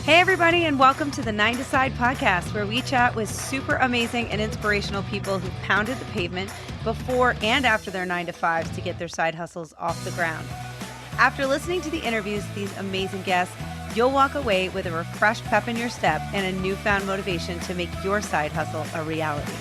Hey, everybody, and welcome to the 9 to Side podcast, where we chat with super amazing and inspirational people who pounded the pavement before and after their 9 to 5s to get their side hustles off the ground. After listening to the interviews with these amazing guests, you'll walk away with a refreshed pep in your step and a newfound motivation to make your side hustle a reality.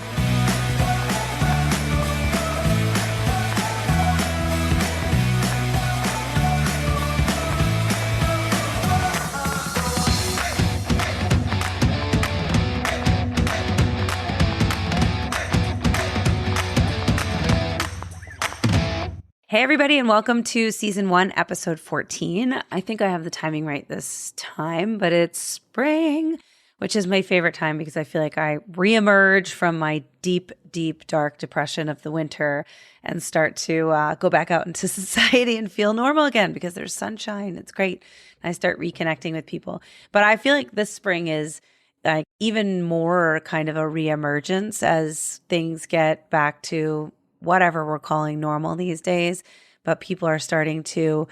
Hey, everybody, and welcome to Season 1, Episode 14. I think I have the timing right this time, but it's spring, which is my favorite time because I feel like I reemerge from my deep, deep, dark depression of the winter and start to go back out into society and feel normal again because there's sunshine. It's great. I start reconnecting with people. But I feel like this spring is like even more kind of a reemergence as things get back to whatever we're calling normal these days, but people are starting to,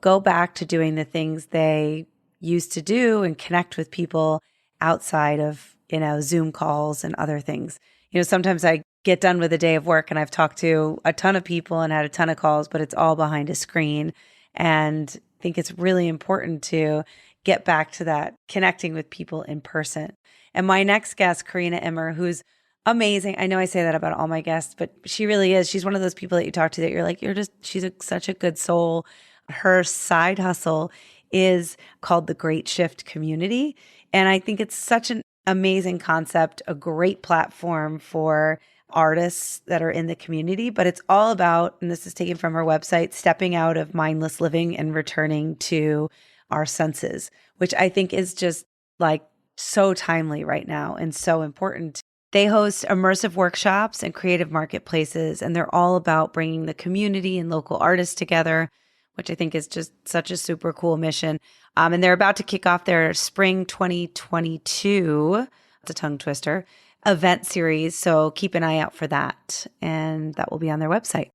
go back to doing the things they used to do and connect with people outside of, Zoom calls and other things. Sometimes I get done with a day of work and I've talked to a ton of people and had a ton of calls, but it's all behind a screen. And I think it's really important to get back to that connecting with people in person. And my next guest, Karina Emmer, who's amazing. I know I say that about all my guests, but she really is. She's one of those people that you talk to that you're like, she's such a good soul. Her side hustle is called the Great Shift Community. And I think it's such an amazing concept, a great platform for artists that are in the community. But it's all about, and this is taken from her website, stepping out of mindless living and returning to our senses, which I think is just like so timely right now and so important. They host immersive workshops and creative marketplaces, and they're all about bringing the community and local artists together, which I think is just such a super cool mission. And they're about to kick off their spring 2022, it's a tongue twister, event series. So keep an eye out for that, and that will be on their website.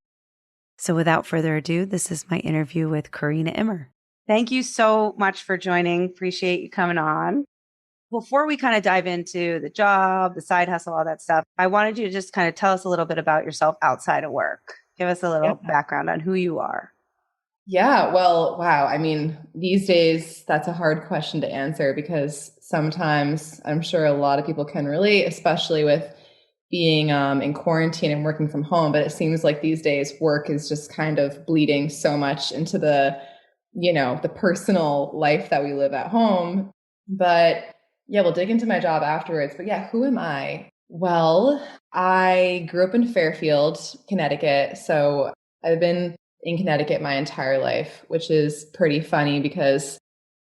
So without further ado, this is my interview with Karina Emmer. Thank you so much for joining. Appreciate you coming on. Before we kind of dive into the job, the side hustle, all that stuff, I wanted you to just kind of tell us a little bit about yourself outside of work. Give us a little background on who you are. Yeah, well, wow. I mean, these days, that's a hard question to answer because sometimes I'm sure a lot of people can relate, especially with being in quarantine and working from home. But it seems like these days work is just kind of bleeding so much into the personal life that we live at home. But yeah, we'll dig into my job afterwards. But yeah, who am I? Well, I grew up in Fairfield, Connecticut. So I've been in Connecticut my entire life, which is pretty funny because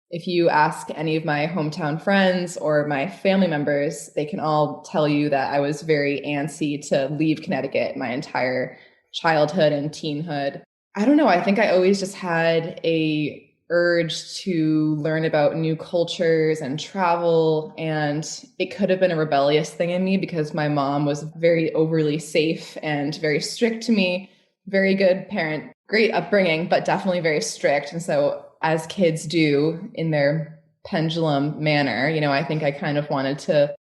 if you ask any of my hometown friends or my family members, they can all tell you that I was very antsy to leave Connecticut my entire childhood and teenhood. I don't know. I think I always just had a urge to learn about new cultures and travel. And it could have been a rebellious thing in me because my mom was very overly safe and very strict to me. Very good parent, great upbringing, but definitely very strict. And so as kids do in their pendulum manner, I think I kind of wanted to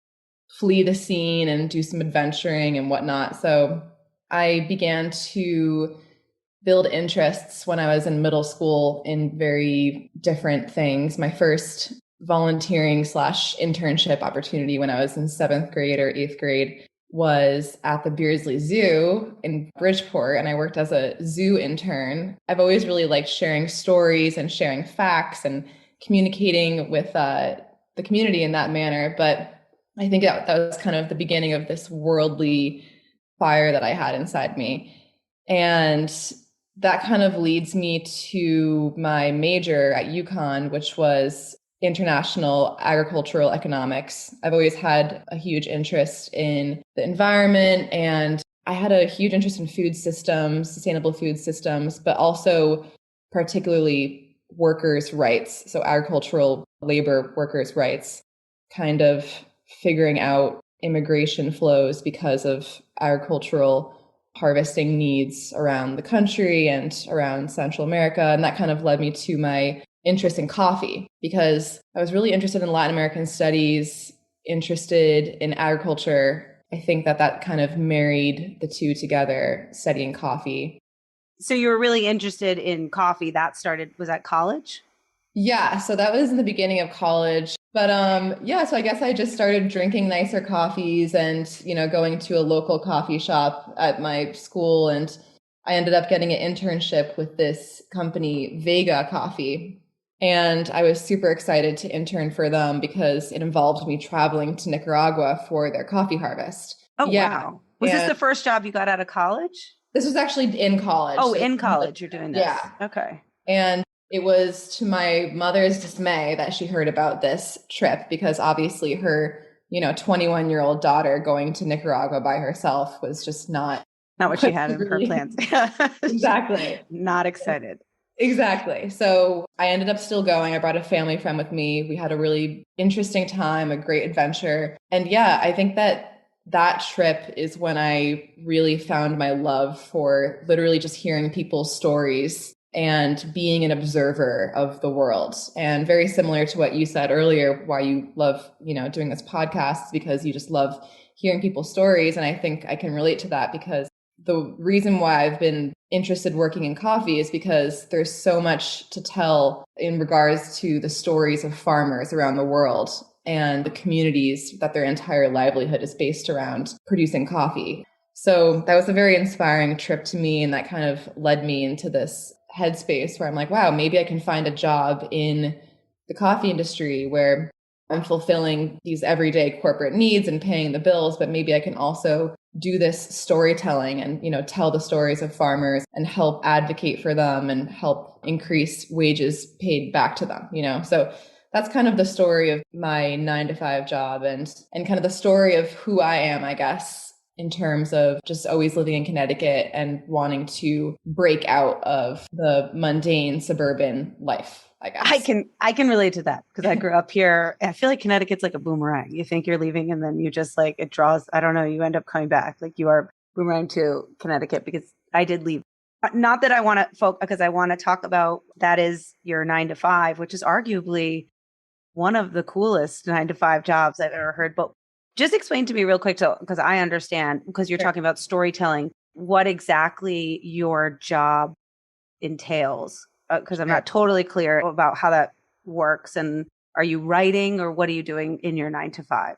flee the scene and do some adventuring and whatnot. So I began to build interests when I was in middle school in very different things. My first volunteering / internship opportunity when I was in 7th grade or 8th grade was at the Beardsley Zoo in Bridgeport, and I worked as a zoo intern. I've always really liked sharing stories and sharing facts and communicating with the community in that manner. But I think that was kind of the beginning of this worldly fire that I had inside me. And that kind of leads me to my major at UConn, which was international agricultural economics. I've always had a huge interest in the environment, and I had a huge interest in food systems, sustainable food systems, but also particularly workers' rights. So agricultural labor workers' rights, kind of figuring out immigration flows because of agricultural harvesting needs around the country and around Central America. And that kind of led me to my interest in coffee because I was really interested in Latin American studies, interested in agriculture. I think that kind of married the two together, studying coffee. So you were really interested in coffee. That started, was that college? Yeah, so that was in the beginning of college. But yeah, so I guess I just started drinking nicer coffees and, going to a local coffee shop at my school, and I ended up getting an internship with this company, Vega Coffee. And I was super excited to intern for them because it involved me traveling to Nicaragua for their coffee harvest. Oh, Yeah. wow. Was this the first job you got out of college? This was actually in college. Oh, So in college, you're doing this. Yeah. Okay. And it was to my mother's dismay that she heard about this trip because obviously her, 21-year-old daughter going to Nicaragua by herself was just not what she had in her plans. Exactly. Not excited. Exactly. So I ended up still going. I brought a family friend with me. We had a really interesting time, a great adventure. And yeah, I think that trip is when I really found my love for literally just hearing people's stories and being an observer of the world. And very similar to what you said earlier, why you love, doing this podcast, because you just love hearing people's stories. And I think I can relate to that because the reason why I've been interested working in coffee is because there's so much to tell in regards to the stories of farmers around the world and the communities that their entire livelihood is based around producing coffee. So that was a very inspiring trip to me, and that kind of led me into this headspace where I'm like, wow, maybe I can find a job in the coffee industry where I'm fulfilling these everyday corporate needs and paying the bills, but maybe I can also do this storytelling and, tell the stories of farmers and help advocate for them and help increase wages paid back to them, So that's kind of the story of my 9-to-5 job and kind of the story of who I am, I guess, in terms of just always living in Connecticut and wanting to break out of the mundane suburban life. I guess. I can relate to that because I grew up here. I feel like Connecticut's like a boomerang. You think you're leaving and then you just like it draws, I don't know, you end up coming back. Like you are boomerang to Connecticut because I did leave. Not that I want to because I want to talk about that is your 9-to-5, which is arguably one of the coolest 9-to-5 jobs I've ever heard. But just explain to me real quick because I understand because you're talking about storytelling, what exactly your job entails. Because I'm not totally clear about how that works. And are you writing or what are you doing in your 9-to-5?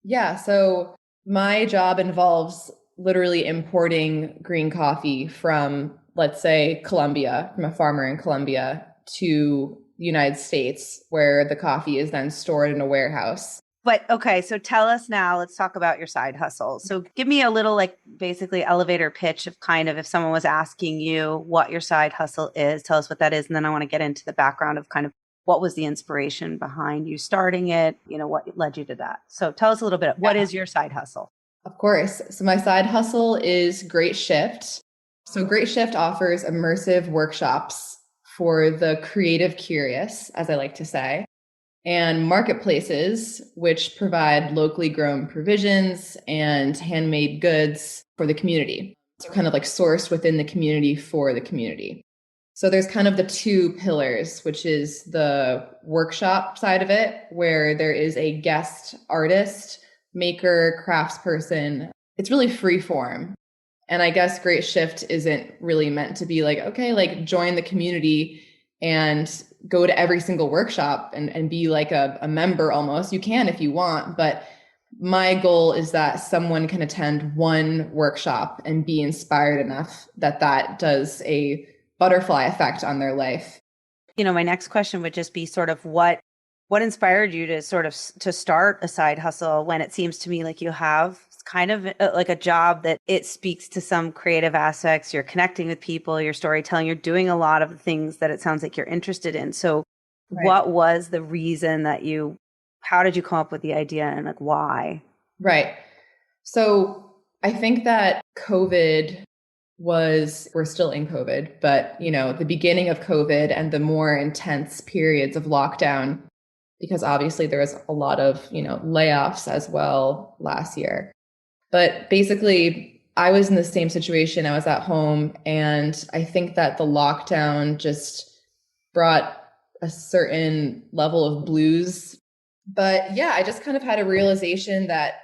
Yeah. So my job involves literally importing green coffee from, let's say, Colombia, from a farmer in Colombia to the United States, where the coffee is then stored in a warehouse. But okay, so tell us now, let's talk about your side hustle. So give me a little basically elevator pitch of kind of if someone was asking you what your side hustle is, tell us what that is. And then I want to get into the background of kind of what was the inspiration behind you starting it, what led you to that. So tell us a little bit, what is your side hustle? Of course. So my side hustle is Great Shift. So Great Shift offers immersive workshops for the creative curious, as I like to say, and marketplaces, which provide locally grown provisions and handmade goods for the community. So kind of like sourced within the community for the community. So there's kind of the two pillars, which is the workshop side of it, where there is a guest artist, maker, craftsperson. It's really free form. And I guess Great Shift isn't really meant to be like, okay, like join the community and go to every single workshop and be like a member almost. You can if you want, but my goal is that someone can attend one workshop and be inspired enough that does a butterfly effect on their life. My next question would just be sort of what inspired you to sort of to start a side hustle when it seems to me like you have kind of like a job that it speaks to some creative aspects. You're connecting with people, you're storytelling, you're doing a lot of the things that it sounds like you're interested in. So what was the reason how did you come up with the idea and like why? Right. So I think that we're still in COVID, but the beginning of COVID and the more intense periods of lockdown, because obviously there was a lot of, layoffs as well last year. But basically, I was in the same situation. I was at home, and I think that the lockdown just brought a certain level of blues. But yeah, I just kind of had a realization that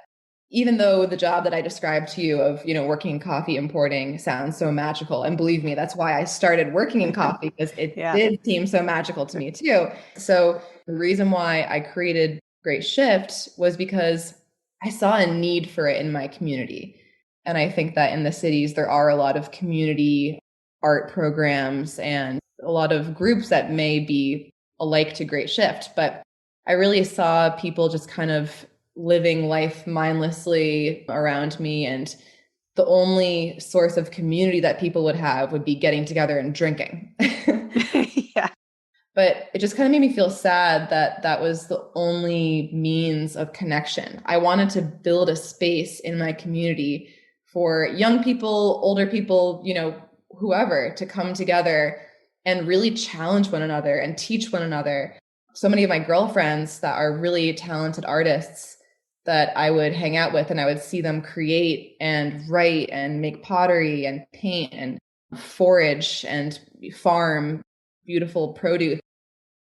even though the job that I described to you of, working in coffee importing sounds so magical, and believe me, that's why I started working in coffee, because it did seem so magical to me too. So the reason why I created Great Shift was because I saw a need for it in my community. And I think that in the cities, there are a lot of community art programs and a lot of groups that may be alike to Great Shift. But I really saw people just kind of living life mindlessly around me. And the only source of community that people would have would be getting together and drinking. Yeah. But it just kind of made me feel sad that that was the only means of connection. I wanted to build a space in my community for young people, older people, whoever, to come together and really challenge one another and teach one another. So many of my girlfriends that are really talented artists that I would hang out with, and I would see them create and write and make pottery and paint and forage and farm beautiful produce.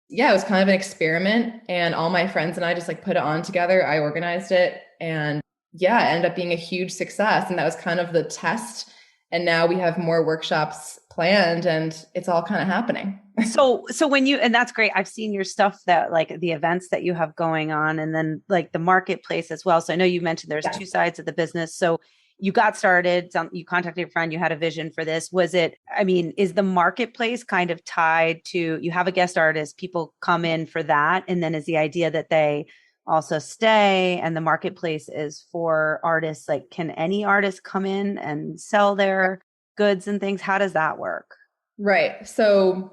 Yeah, it was kind of an experiment, and all my friends and I just put it on together. I organized it, and yeah, it ended up being a huge success. And that was kind of the test. And now we have more workshops planned, and it's all kind of happening. So and that's great. I've seen your stuff, that the events that you have going on, and then the marketplace as well. So I know you mentioned there's two sides of the business. So you got started, you contacted your friend, you had a vision for this. Is the marketplace kind of tied to, you have a guest artist, people come in for that, and then is the idea that they also stay, and the marketplace is for artists? Can any artist come in and sell their goods and things? How does that work? Right. So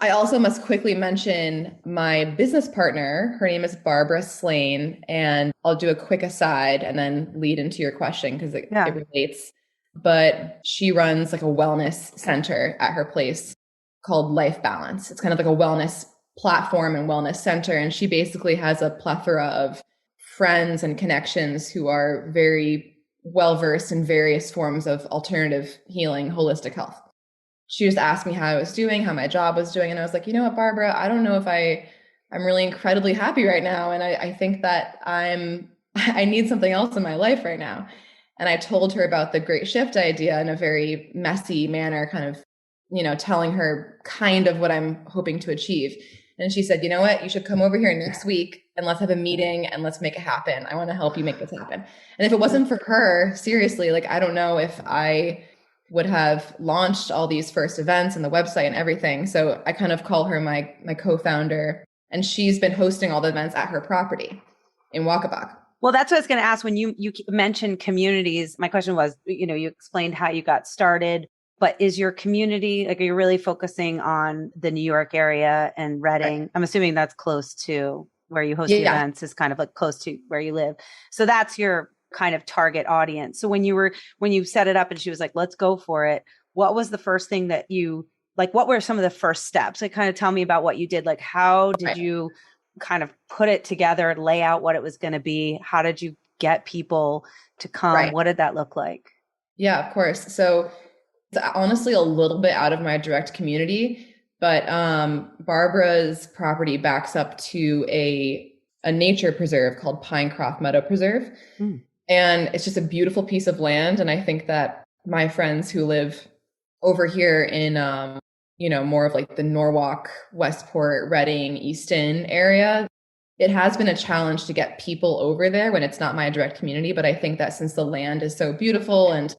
I also must quickly mention my business partner. Her name is Barbara Slaine, and I'll do a quick aside and then lead into your question because it relates. But she runs a wellness center at her place called Life Balance. It's kind of like a wellness platform and wellness center. And she basically has a plethora of friends and connections who are very well versed in various forms of alternative healing, holistic health. She just asked me how I was doing, how my job was doing. And I was like, you know what, Barbara, I don't know if I'm really incredibly happy right now. And I think that I need something else in my life right now. And I told her about the Great Shift idea in a very messy manner, kind of, telling her kind of what I'm hoping to achieve. And she said, you know what, you should come over here next week and let's have a meeting and let's make it happen. I want to help you make this happen. And if it wasn't for her, seriously, I don't know if I would have launched all these first events and the website and everything. So I kind of call her my co-founder, and she's been hosting all the events at her property in Waccabuc. Well, that's what I was going to ask. When you mentioned communities, my question was, you explained how you got started, but is your community, are you really focusing on the New York area and Reading? Right. I'm assuming that's close to where you host the events, is kind of close to where you live. So that's your kind of target audience. So when you set it up and she was like, let's go for it, what was the first thing that you, what were some of the first steps? Kind of tell me about what you did. How did you kind of put it together, lay out what it was going to be? How did you get people to come? Right. What did that look like? Yeah, of course. So it's honestly a little bit out of my direct community, but Barbara's property backs up to a nature preserve called Pinecraft Meadow Preserve. And it's just a beautiful piece of land. And I think that my friends who live over here in, more of the Norwalk, Westport, Reading, Easton area, it has been a challenge to get people over there when it's not my direct community. But I think that since the land is so beautiful and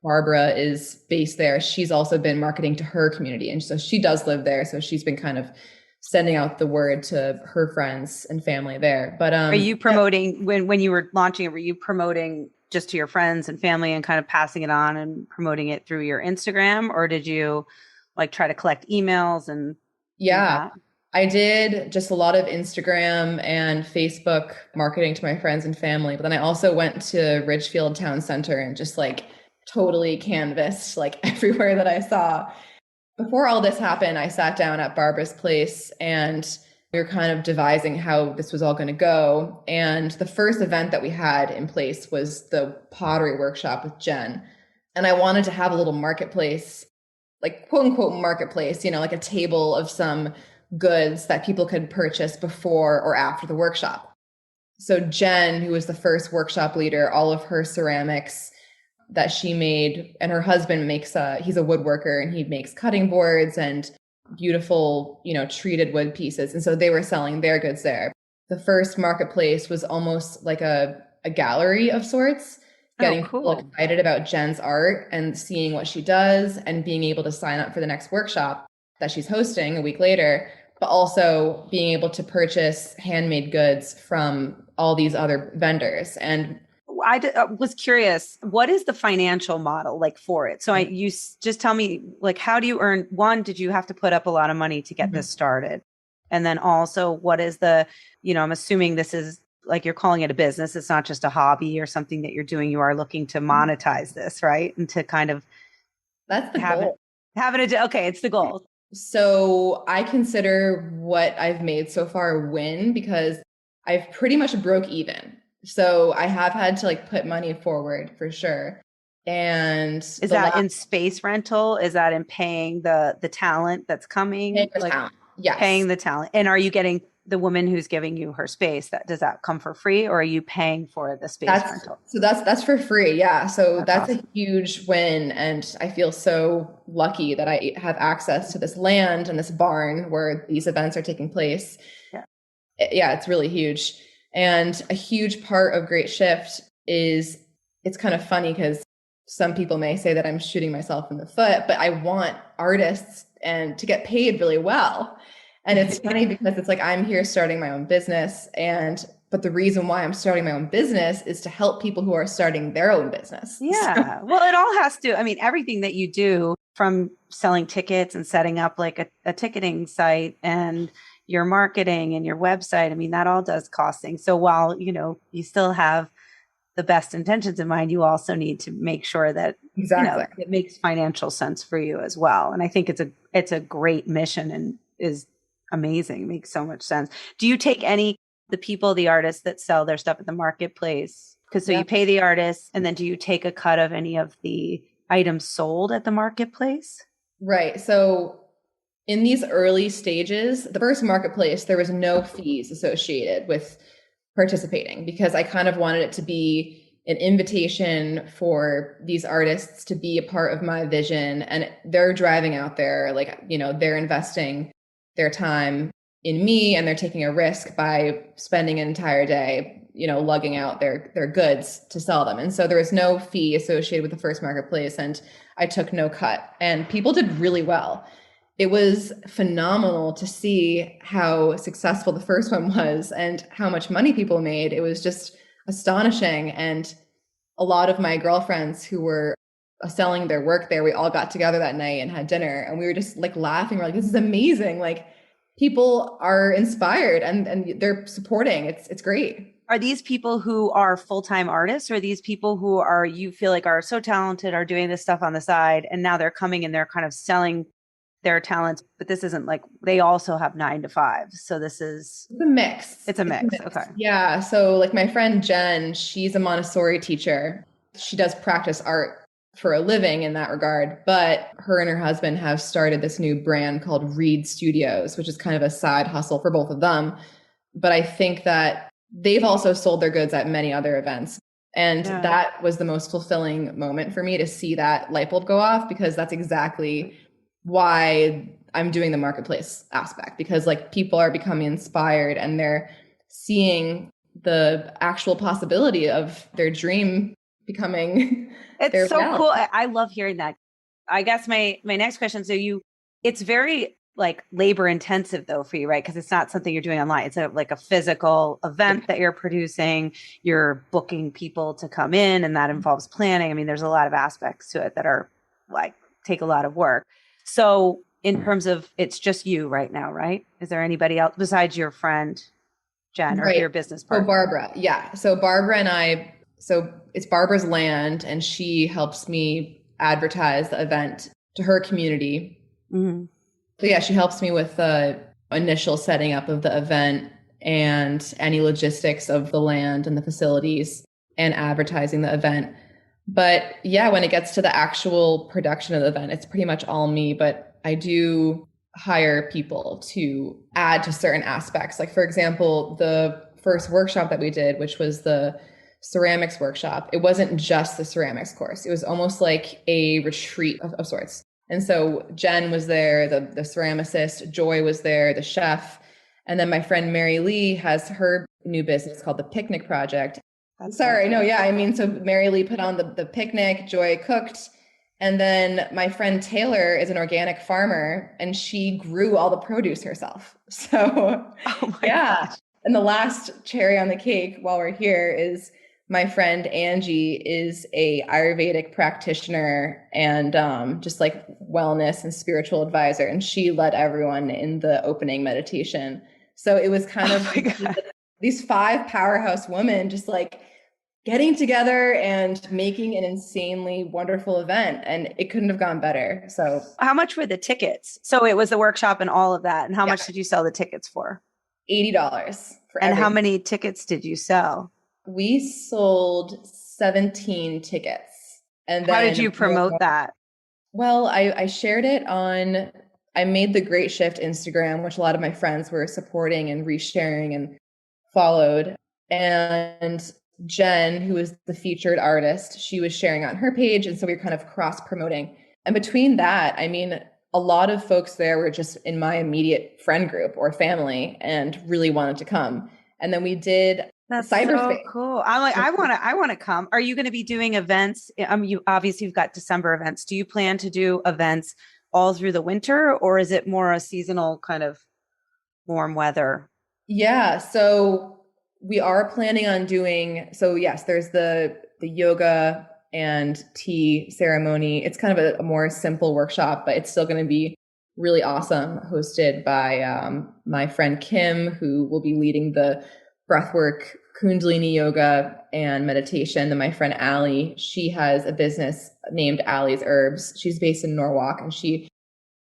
Barbara is based there, she's also been marketing to her community. And so she does live there. So she's been kind of sending out the word to her friends and family there. But are you promoting, when you were launching it, were you promoting just to your friends and family and kind of passing it on and promoting it through your Instagram? Or did you try to collect emails and I did just a lot of Instagram and Facebook marketing to my friends and family. But then I also went to Ridgefield Town Center and just totally canvassed everywhere that I saw. Before all this happened, I sat down at Barbara's place and we were kind of devising how this was all going to go. And the first event that we had in place was the Pottery Workshop with Jen. And I wanted to have a little marketplace, quote unquote marketplace, a table of some goods that people could purchase before or after the workshop. So Jen, who was the first workshop leader, all of her ceramics that she made, and her husband makes he's a woodworker, and he makes cutting boards and beautiful, treated wood pieces. And so they were selling their goods there. The first marketplace was almost like a gallery of sorts, getting people excited about Jen's art and seeing what she does and being able to sign up for the next workshop that she's hosting a week later, but also being able to purchase handmade goods from all these other vendors. And I was curious, what is the financial model like for it? So you just tell me, like, how do you earn? One, did you have to put up a lot of money to get this started? And then also, what is I'm assuming this is like, you're calling it a business. It's not just a hobby or something that you're doing. You are looking to monetize this, right? And to kind of that's the goal. Okay, it's the goal. So I consider what I've made so far a win because I've pretty much broke even. So I have had to put money forward for sure. And is that in space rental? Is that in paying the talent that's coming? Paying the talent. Yes. Paying the talent. And are you getting the woman who's giving you her space? Does that come for free, or are you paying for the space rental? So that's for free. Yeah. So that's awesome. A huge win. And I feel so lucky that I have access to this land and this barn where these events are taking place. Yeah, it's really huge. And a huge part of Great Shift is, it's kind of funny because some people may say that I'm shooting myself in the foot, but I want artists and to get paid really well. And it's funny because it's like, I'm here starting my own business, but the reason why I'm starting my own business is to help people who are starting their own business. Yeah. Well, it all has to, everything that you do, from selling tickets and setting up like a ticketing site and your marketing and your website, that all does cost things. So while, you still have the best intentions in mind, you also need to make sure that it makes financial sense for you as well. And I think it's a great mission and is amazing. It makes so much sense. Do you take the artists that sell their stuff at the marketplace? Because you pay the artists, and then do you take a cut of any of the items sold at the marketplace? Right. So in these early stages, the first marketplace, there was no fees associated with participating because I kind of wanted it to be an invitation for these artists to be a part of my vision. And they're driving out there, they're investing their time in me, and they're taking a risk by spending an entire day, lugging out their goods to sell them. And so there was no fee associated with the first marketplace, and I took no cut, and people did really well. It was phenomenal to see how successful the first one was and how much money people made. It was just astonishing. And a lot of my girlfriends who were selling their work there, we all got together that night and had dinner, and we were just laughing. We're like, this is amazing. People are inspired and they're supporting. It's great. Are these people who are full-time artists, or are these people who you feel like are so talented, are doing this stuff on the side, and now they're coming and they're kind of selling their talents, but this isn't they also have 9 to 5. So it's a mix. It's a mix. Okay. Yeah. So my friend Jen, she's a Montessori teacher. She does practice art for a living in that regard, but her and her husband have started this new brand called Reed Studios, which is kind of a side hustle for both of them. But I think that they've also sold their goods at many other events. And that was the most fulfilling moment for me, to see that light bulb go off, because that's exactly why I'm doing the marketplace aspect, because people are becoming inspired and they're seeing the actual possibility of their dream becoming it's so reality. Cool. I love hearing that. I guess my next question, it's very labor intensive though for you, right? Because it's not something you're doing online. It's a physical event that you're producing. You're booking people to come in, and that involves planning. There's a lot of aspects to it that are take a lot of work. So in terms of, it's just you right now, right? Is there anybody else besides your friend, Jen, or your business partner? Oh, Barbara. Yeah. So Barbara and I, it's Barbara's land, and she helps me advertise the event to her community. Mm-hmm. So yeah, she helps me with the initial setting up of the event and any logistics of the land and the facilities and advertising the event. But yeah, when it gets to the actual production of the event, it's pretty much all me. But I do hire people to add to certain aspects. Like, for example, the first workshop that we did, which was the ceramics workshop, it wasn't just the ceramics course. It was almost like a retreat of sorts. And so Jen was there, the ceramicist, Joy was there, the chef. And then my friend Mary Lee has her new business called the Picnic Project. Sorry, no, yeah. I mean, so Mary Lee put on the picnic, Joy cooked. And then my friend Taylor is an organic farmer and she grew all the produce herself. So, Oh my yeah. gosh. And the last cherry on the cake while we're here is my friend Angie is a Ayurvedic practitioner and just like wellness and spiritual advisor. And she led everyone in the opening meditation. So it was kind of these five powerhouse women just like getting together and making an insanely wonderful event. And it couldn't have gone better. So how much were the tickets? So it was the workshop and all of that. And how much did you sell the tickets for? $80 for And everything. how many tickets did you sell? We sold 17 tickets. And then how did you promote that? Well, I shared it on, I made the Great Shift Instagram, which a lot of my friends were supporting and resharing and followed. And Jen, who was the featured artist, she was sharing on her page. And so we were kind of cross promoting. And between that, I mean, a lot of folks there were just in my immediate friend group or family and really wanted to come. And then we did That's cyberspace. so cool. I'm like, I want to come. Are you going to be doing events? You obviously you've got December events. Do you plan to do events all through the winter, or is it more a seasonal kind of warm weather? Yeah, so we are planning on doing, so yes, there's the yoga and tea ceremony. It's kind of a more simple workshop, but it's still going to be really awesome, hosted by my friend Kim, who will be leading the breathwork, Kundalini yoga, and meditation. Then my friend Allie, she has a business named Allie's Herbs. She's based in Norwalk, and she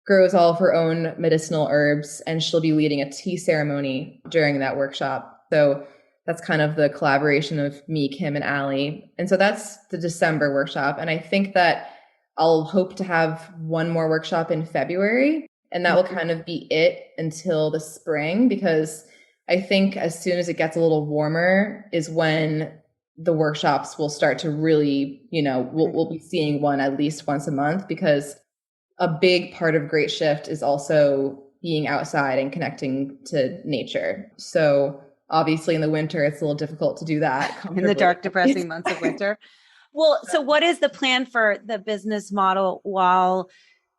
grows all of her own medicinal herbs, and she'll be leading a tea ceremony during that workshop. So that's kind of the collaboration of me, Kim, and Allie. And so that's the December workshop. And I think that I'll hope to have one more workshop in February, and that will kind of be it until the spring, because I think as soon as it gets a little warmer is when the workshops will start to really, we'll be seeing one at least once a month, because a big part of Great Shift is also being outside and connecting to nature. So obviously in the winter, it's a little difficult to do that. In the dark, depressing months of winter. Well, so what is the plan for the business model while,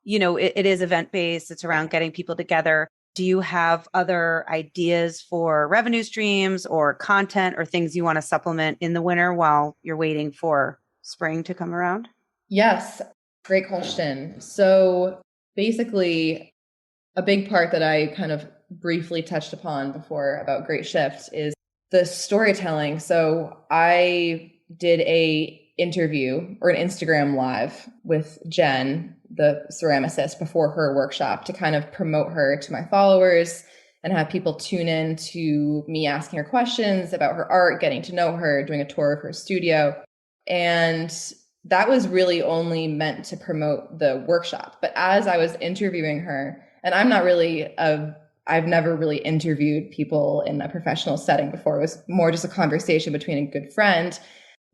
it is event-based, it's around getting people together? Do you have other ideas for revenue streams or content or things you want to supplement in the winter while you're waiting for spring to come around? Yes, great question. So basically, a big part that I kind of briefly touched upon before about Great Shift is the storytelling. So I did a interview or an Instagram live with Jen, the ceramicist, before her workshop to kind of promote her to my followers and have people tune in to me asking her questions about her art, getting to know her, doing a tour of her studio. And that was really only meant to promote the workshop. But as I was interviewing her, and I've never really interviewed people in a professional setting before. It was more just a conversation between a good friend.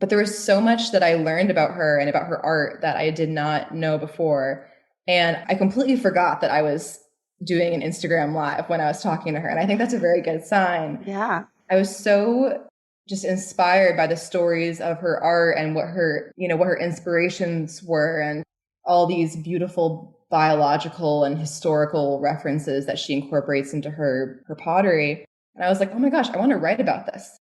But there was so much that I learned about her and about her art that I did not know before. And I completely forgot that I was doing an Instagram live when I was talking to her. And I think that's a very good sign. Yeah. I was so just inspired by the stories of her art and what her inspirations were, and all these beautiful biological and historical references that she incorporates into her pottery. And I was like, oh my gosh, I want to write about this.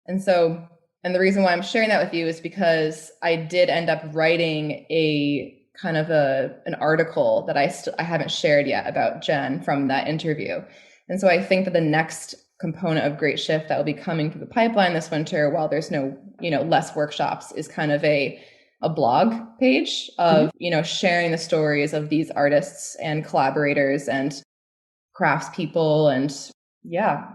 And the reason why I'm sharing that with you is because I did end up writing a kind of an article that I haven't shared yet about Jen from that interview. And so I think that the next component of Great Shift that will be coming through the pipeline this winter, while there's no, less workshops, is kind of a blog page of, sharing the stories of these artists and collaborators and craftspeople. And yeah.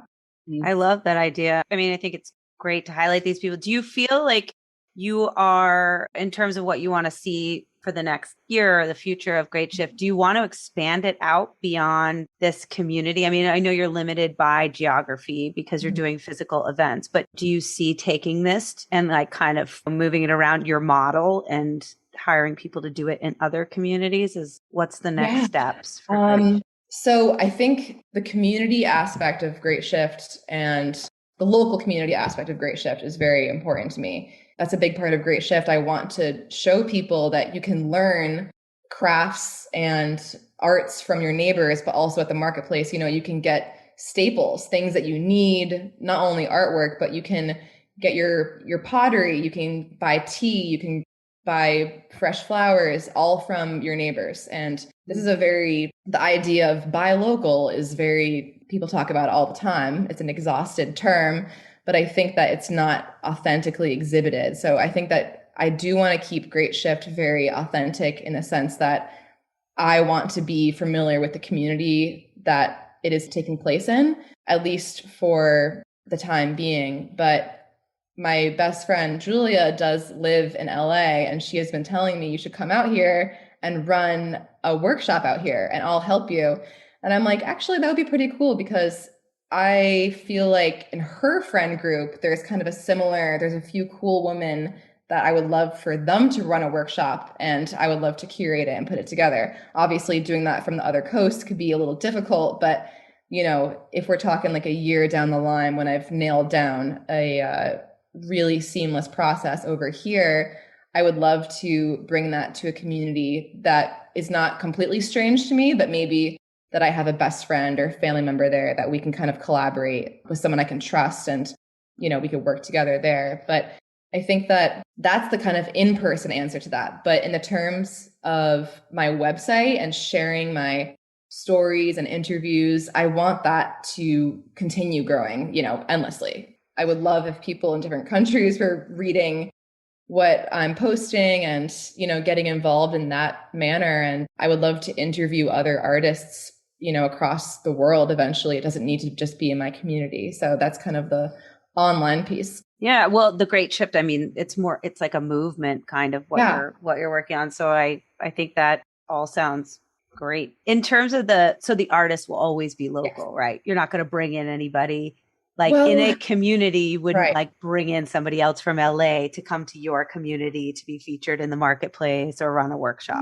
I love that idea. I mean, I think it's great to highlight these people. Do you feel like you are, in terms of what you want to see for the next year or the future of Great Shift, do you want to expand it out beyond this community? I mean, I know you're limited by geography because you're doing physical events, but do you see taking this and like kind of moving it around your model and hiring people to do it in other communities? Is what's the next steps for Great Shift? So I think the community aspect of Great Shift and the local community aspect of Great Shift is very important to me. That's a big part of Great Shift. I want to show people that you can learn crafts and arts from your neighbors, but also at the marketplace, you can get staples, things that you need, not only artwork, but you can get your pottery, you can buy tea, you can buy fresh flowers, all from your neighbors. And this is the idea of buy local is people talk about it all the time. It's an exhausted term, but I think that it's not authentically exhibited. So I think that I do want to keep Great Shift very authentic in the sense that I want to be familiar with the community that it is taking place in, at least for the time being. But my best friend Julia does live in LA, and she has been telling me you should come out here and run a workshop out here and I'll help you. And I'm like, actually, that would be pretty cool because I feel like in her friend group, there's a few cool women that I would love for them to run a workshop, and I would love to curate it and put it together. Obviously, doing that from the other coast could be a little difficult, but if we're talking like a year down the line when I've nailed down a really seamless process over here, I would love to bring that to a community that is not completely strange to me, but maybe that I have a best friend or family member there that we can kind of collaborate with, someone I can trust, and we could work together there. But I think that that's the kind of in-person answer to that. But in the terms of my website and sharing my stories and interviews, I want that to continue growing, endlessly. I would love if people in different countries were reading what I'm posting and, getting involved in that manner. And I would love to interview other artists, across the world eventually. It doesn't need to just be in my community. So that's kind of the online piece. Yeah, well, the Great Shift, I mean, it's like a movement kind of what you're working on. So I think that all sounds great. In terms of the artist will always be local, right? You're not going to bring in anybody in a community, you wouldn't bring in somebody else from LA to come to your community to be featured in the marketplace or run a workshop.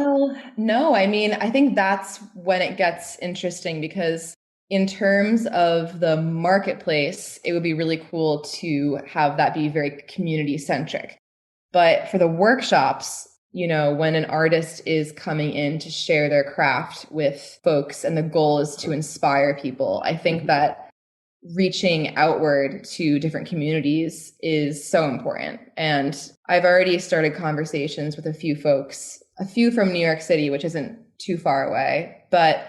No. I mean, I think that's when it gets interesting, because in terms of the marketplace, it would be really cool to have that be very community centric. But for the workshops, when an artist is coming in to share their craft with folks and the goal is to inspire people, I think that reaching outward to different communities is so important. And I've already started conversations with a few folks, a few from New York City, which isn't too far away, but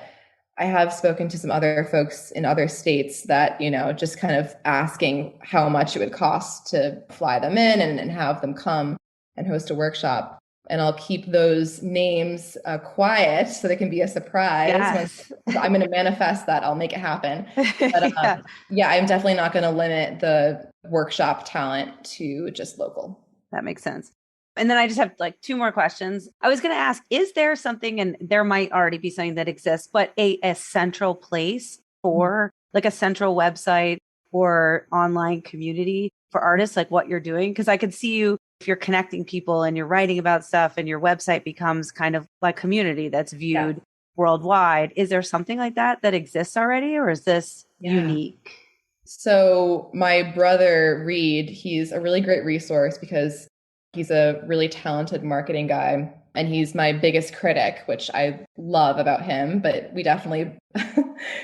I have spoken to some other folks in other states that, just kind of asking how much it would cost to fly them in and have them come and host a workshop. And I'll keep those names quiet so they can be a surprise. Yes. I'm going to manifest that. I'll make it happen. But I'm definitely not going to limit the workshop talent to just local. That makes sense. And then I just have like two more questions. I was going to ask, is there something, and there might already be something that exists, but a central place for like a central website or online community for artists, like what you're doing? Because I could see you, if you're connecting people and you're writing about stuff and your website becomes kind of like community that's viewed worldwide. Is there something like that exists already, or is this unique? So my brother, Reed, he's a really great resource because he's a really talented marketing guy, and he's my biggest critic, which I love about him. But we definitely,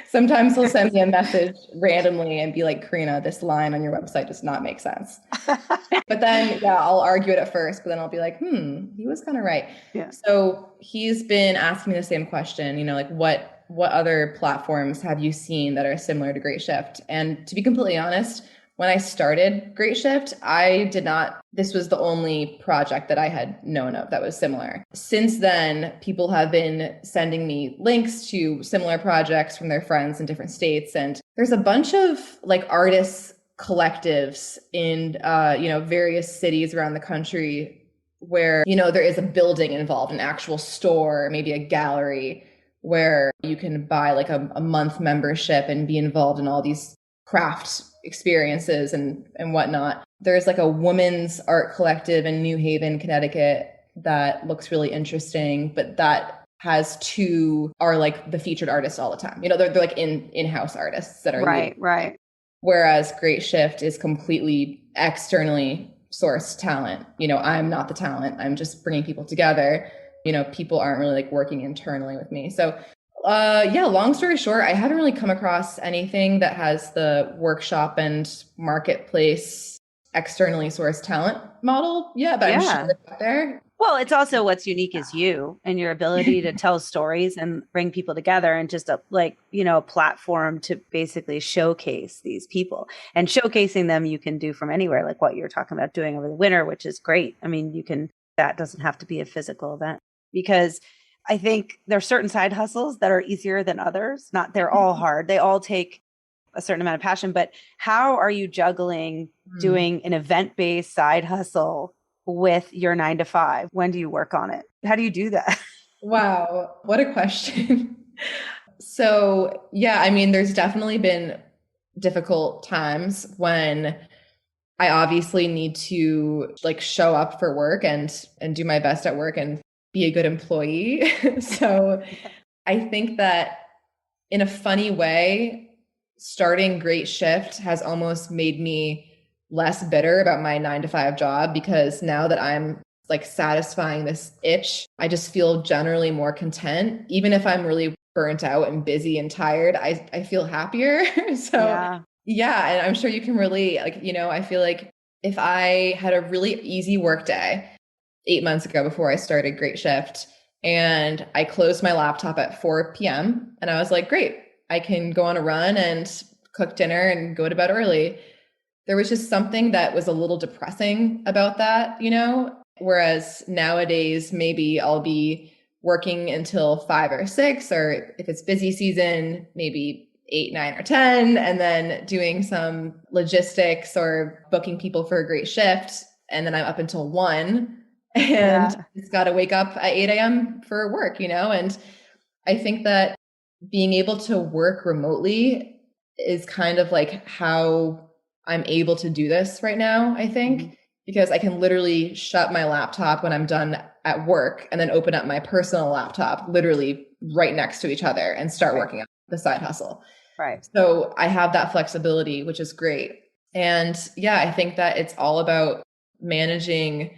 sometimes he'll send me a message randomly and be like, Karina, this line on your website does not make sense. But then, I'll argue it at first, but then I'll be like, he was kind of right. Yeah. So he's been asking me the same question, like what other platforms have you seen that are similar to Great Shift? And to be completely honest, when I started Great Shift, this was the only project that I had known of that was similar. Since then, people have been sending me links to similar projects from their friends in different states. And there's a bunch of like artists collectives in, various cities around the country where, there is a building involved, an actual store, maybe a gallery where you can buy like a month membership and be involved in all these craft experiences and whatnot. There's like a women's art collective in New Haven, Connecticut that looks really interesting, but that has are like the featured artists all the time. They're like in-house artists that are right. Whereas Great Shift is completely externally sourced talent. I'm not the talent. I'm just bringing people together. People aren't really like working internally with me. So long story short, I haven't really come across anything that has the workshop and marketplace externally sourced talent model. Yeah, but I'm sure it's out there. Well, it's also what's unique is you and your ability to tell stories and bring people together, and just a platform to basically showcase these people. And showcasing them you can do from anywhere, like what you're talking about doing over the winter, which is great. I mean, that doesn't have to be a physical event, because I think there are certain side hustles that are easier than others. They're all hard. They all take a certain amount of passion, but how are you juggling doing an event-based side hustle with your 9 to 5? When do you work on it? How do you do that? Wow, what a question. So, yeah, I mean, there's definitely been difficult times when I obviously need to like show up for work and do my best at work and be a good employee. So I think that in a funny way, starting Great Shift has almost made me less bitter about my 9 to 5 job, because now that I'm like satisfying this itch, I just feel generally more content. Even if I'm really burnt out and busy and tired, I feel happier. So yeah, and I'm sure you can relate. Like, I feel like if I had a really easy work day 8 months ago before I started Great Shift, and I closed my laptop at 4 p.m. and I was like, great, I can go on a run and cook dinner and go to bed early. There was just something that was a little depressing about that, whereas nowadays maybe I'll be working until 5 or 6, or if it's busy season, maybe 8, 9, or 10, and then doing some logistics or booking people for a Great Shift. And then I'm up until 1 and it's got to wake up at 8 a.m. for work, and I think that being able to work remotely is kind of like how I'm able to do this right now, I think, because I can literally shut my laptop when I'm done at work and then open up my personal laptop literally right next to each other and start working on the side hustle. Right. So I have that flexibility, which is great. And yeah, I think that it's all about managing,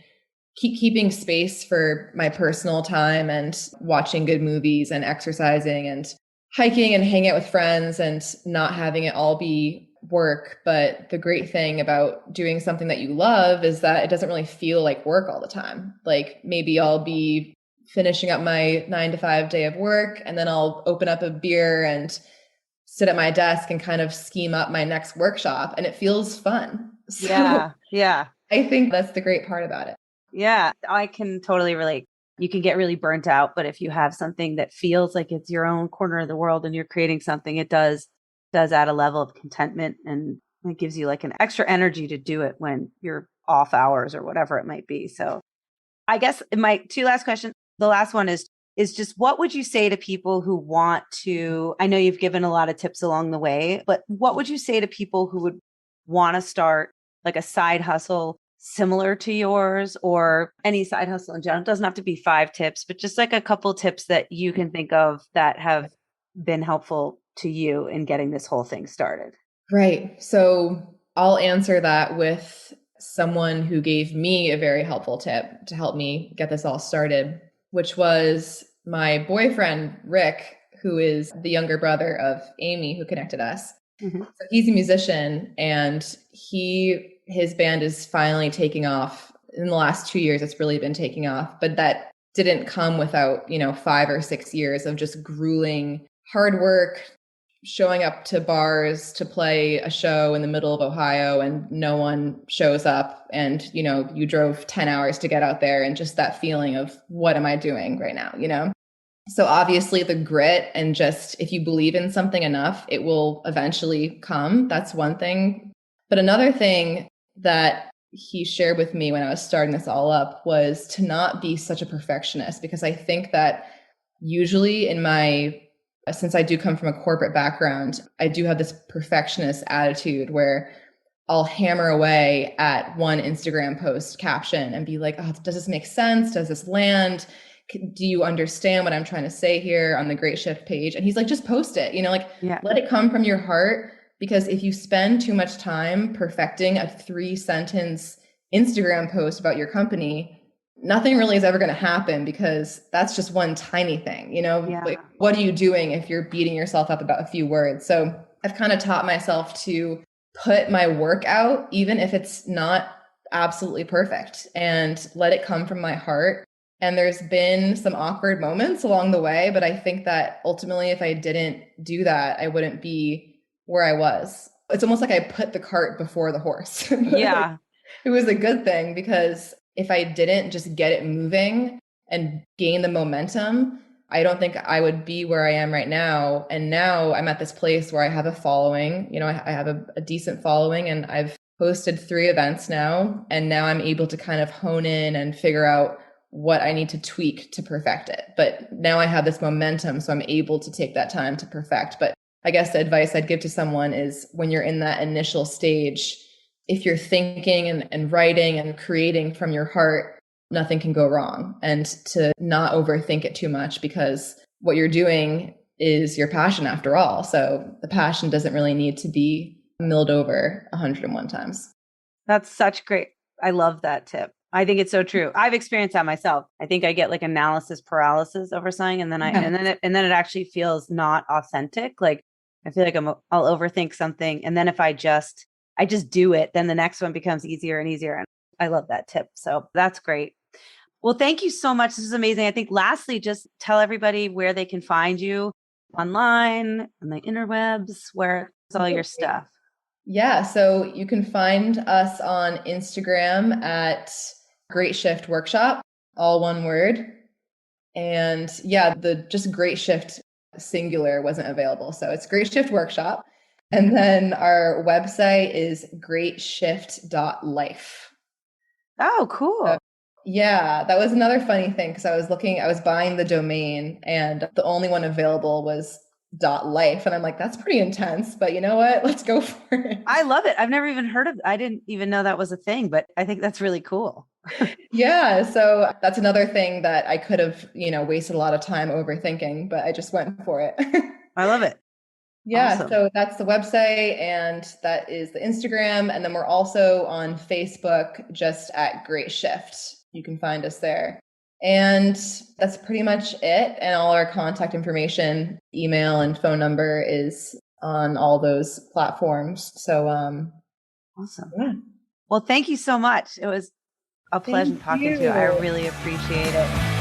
keeping space for my personal time and watching good movies and exercising and hiking and hanging out with friends and not having it all be work. But the great thing about doing something that you love is that it doesn't really feel like work all the time. Like maybe I'll be finishing up my 9 to 5 day of work, and then I'll open up a beer and sit at my desk and kind of scheme up my next workshop, and it feels fun. So yeah. I think that's the great part about it. Yeah, I can totally relate. You can get really burnt out, but if you have something that feels like it's your own corner of the world and you're creating something, it does add a level of contentment, and it gives you like an extra energy to do it when you're off hours or whatever it might be. So I guess my 2 last questions. The last one is just, what would you say to people who want to, I know you've given a lot of tips along the way, but what would you say to people who would want to start like a side hustle similar to yours, or any side hustle in general? It doesn't have to be 5 tips, but just like a couple tips that you can think of that have been helpful to you in getting this whole thing started. Right. So I'll answer that with someone who gave me a very helpful tip to help me get this all started, which was my boyfriend, Rick, who is the younger brother of Amy, who connected us. So he's a musician, and his band is finally taking off. In the last 2 years, it's really been taking off, but that didn't come without, 5 or 6 years of just grueling hard work, showing up to bars to play a show in the middle of Ohio and no one shows up. And, you drove 10 hours to get out there, and just that feeling of what am I doing right now? So obviously the grit, and just if you believe in something enough, it will eventually come. That's one thing. But another thing that he shared with me when I was starting this all up was to not be such a perfectionist, because I think that usually since I do come from a corporate background, I do have this perfectionist attitude where I'll hammer away at one Instagram post caption and be like, oh, does this make sense? Does this land? Do you understand what I'm trying to say here on the Great Shift page? And he's like, just post it, like let it come from your heart. Because if you spend too much time perfecting a 3-sentence Instagram post about your company, nothing really is ever going to happen, because that's just one tiny thing, Like, what are you doing if you're beating yourself up about a few words? So I've kind of taught myself to put my work out, even if it's not absolutely perfect, and let it come from my heart. And there's been some awkward moments along the way, but I think that ultimately, if I didn't do that, I wouldn't be where I was. It's almost like I put the cart before the horse. Yeah. It was a good thing, because if I didn't just get it moving and gain the momentum, I don't think I would be where I am right now. And now I'm at this place where I have a following, I have a decent following, and I've hosted 3 events now. And now I'm able to kind of hone in and figure out what I need to tweak to perfect it. But now I have this momentum, so I'm able to take that time to perfect. But I guess the advice I'd give to someone is, when you're in that initial stage, if you're thinking and writing and creating from your heart, nothing can go wrong. And to not overthink it too much, because what you're doing is your passion after all. So the passion doesn't really need to be milled over 101 times. That's such great. I love that tip. I think it's so true. I've experienced that myself. I think I get like analysis paralysis over something, and then and then it actually feels not authentic. Like I feel like I'll overthink something, and then if I just do it, then the next one becomes easier and easier. And I love that tip. So that's great. Well, thank you so much. This is amazing. I think lastly, just tell everybody where they can find you online, on the interwebs, where's all your stuff. Yeah, so you can find us on Instagram at Great Shift Workshop, all one word. And yeah, the just Great Shift singular wasn't available. So it's Great Shift Workshop. And then our website is greatshift.lyphe. Oh, cool. So, yeah, that was another funny thing, because I was buying the domain, and the only one available was .life. And I'm like, that's pretty intense, but you know what? Let's go for it. I love it. I've never even heard of, I didn't even know that was a thing, but I think that's really cool. Yeah. So that's another thing that I could have, wasted a lot of time overthinking, but I just went for it. I love it. Yeah. Awesome. So that's the website, and that is the Instagram. And then we're also on Facebook, just at Great Shift. You can find us there. And that's pretty much it. And all our contact information, email and phone number, is on all those platforms. So, Awesome. yeah. Well, thank you so much. It was a pleasure talking to you. I really appreciate it.